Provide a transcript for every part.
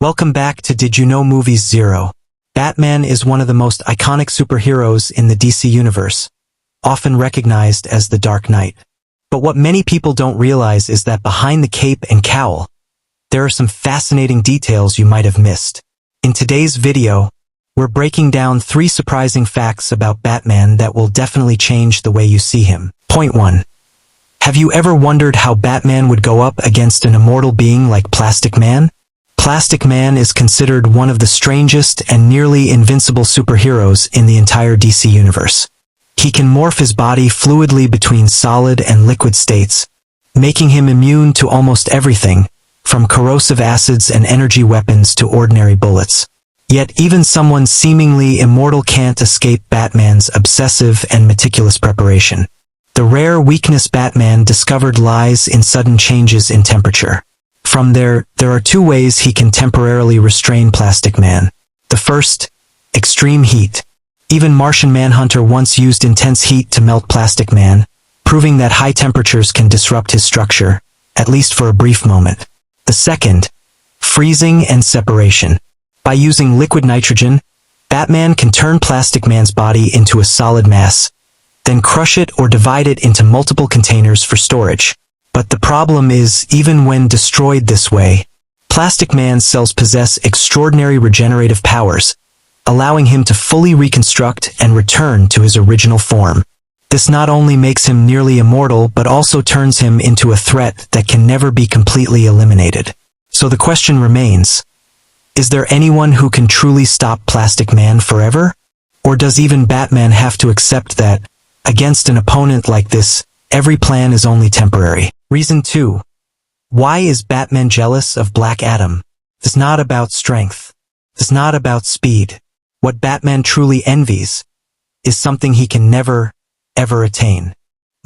Welcome back to Did You Know Movies Zero. Batman is one of the most iconic superheroes in the DC universe, often recognized as the Dark Knight. But what many people don't realize is that behind the cape and cowl, there are some fascinating details you might have missed. In today's video, we're breaking down 3 surprising facts about Batman that will definitely change the way you see him. Point 1. Have you ever wondered how Batman would go up against an immortal being like Plastic Man? Plastic Man is considered one of the strangest and nearly invincible superheroes in the entire DC universe. He can morph his body fluidly between solid and liquid states, making him immune to almost everything, from corrosive acids and energy weapons to ordinary bullets. Yet even someone seemingly immortal can't escape Batman's obsessive and meticulous preparation. The rare weakness Batman discovered lies in sudden changes in temperature. From there are 2 ways he can temporarily restrain Plastic Man. The first, extreme heat. Even Martian Manhunter once used intense heat to melt Plastic Man, proving that high temperatures can disrupt his structure, at least for a brief moment. The second, freezing and separation. By using liquid nitrogen, Batman can turn Plastic Man's body into a solid mass, then crush it or divide it into multiple containers for storage. But the problem is, even when destroyed this way, Plastic Man's cells possess extraordinary regenerative powers, allowing him to fully reconstruct and return to his original form. This not only makes him nearly immortal, but also turns him into a threat that can never be completely eliminated. So the question remains, is there anyone who can truly stop Plastic Man forever? Or does even Batman have to accept that, against an opponent like this, every plan is only temporary? Reason 2. Why is Batman jealous of Black Adam? It's not about strength. It's not about speed. What Batman truly envies is something he can never, ever attain.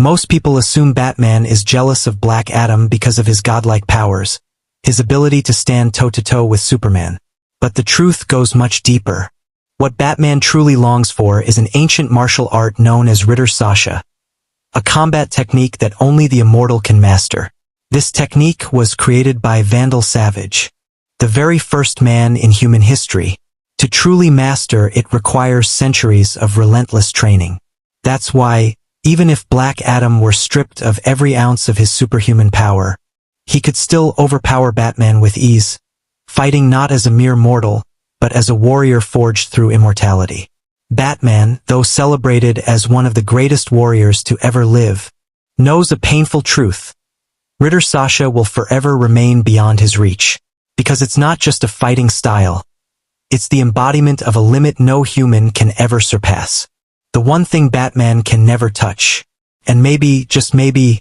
Most people assume Batman is jealous of Black Adam because of his godlike powers, his ability to stand toe-to-toe with Superman. But the truth goes much deeper. What Batman truly longs for is an ancient martial art known as Ritter Sasha, a combat technique that only the immortal can master. This technique was created by Vandal Savage, the very first man in human history. To truly master it requires centuries of relentless training. That's why, even if Black Adam were stripped of every ounce of his superhuman power, he could still overpower Batman with ease, fighting not as a mere mortal, but as a warrior forged through immortality. Batman, though celebrated as one of the greatest warriors to ever live, knows a painful truth. Ritter Sasha will forever remain beyond his reach, because it's not just a fighting style. It's the embodiment of a limit no human can ever surpass. The one thing Batman can never touch. And maybe, just maybe,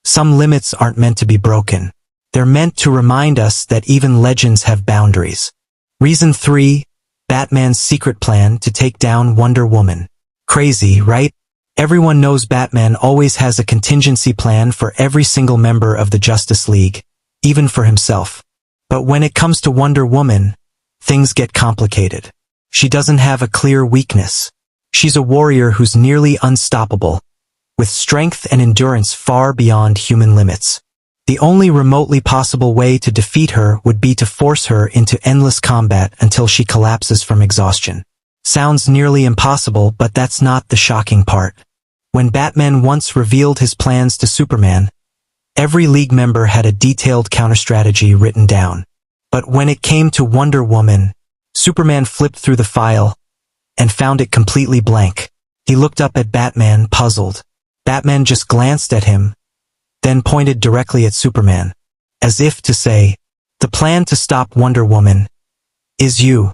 some limits aren't meant to be broken. They're meant to remind us that even legends have boundaries. Reason 3. Batman's secret plan to take down Wonder Woman. Crazy, right? Everyone knows Batman always has a contingency plan for every single member of the Justice League, even for himself. But when it comes to Wonder Woman, things get complicated. She doesn't have a clear weakness. She's a warrior who's nearly unstoppable, with strength and endurance far beyond human limits. The only remotely possible way to defeat her would be to force her into endless combat until she collapses from exhaustion. Sounds nearly impossible, but that's not the shocking part. When Batman once revealed his plans to Superman, every League member had a detailed counter-strategy written down. But when it came to Wonder Woman, Superman flipped through the file and found it completely blank. He looked up at Batman, puzzled. Batman just glanced at him, then pointed directly at Superman, as if to say, "The plan to stop Wonder Woman is you."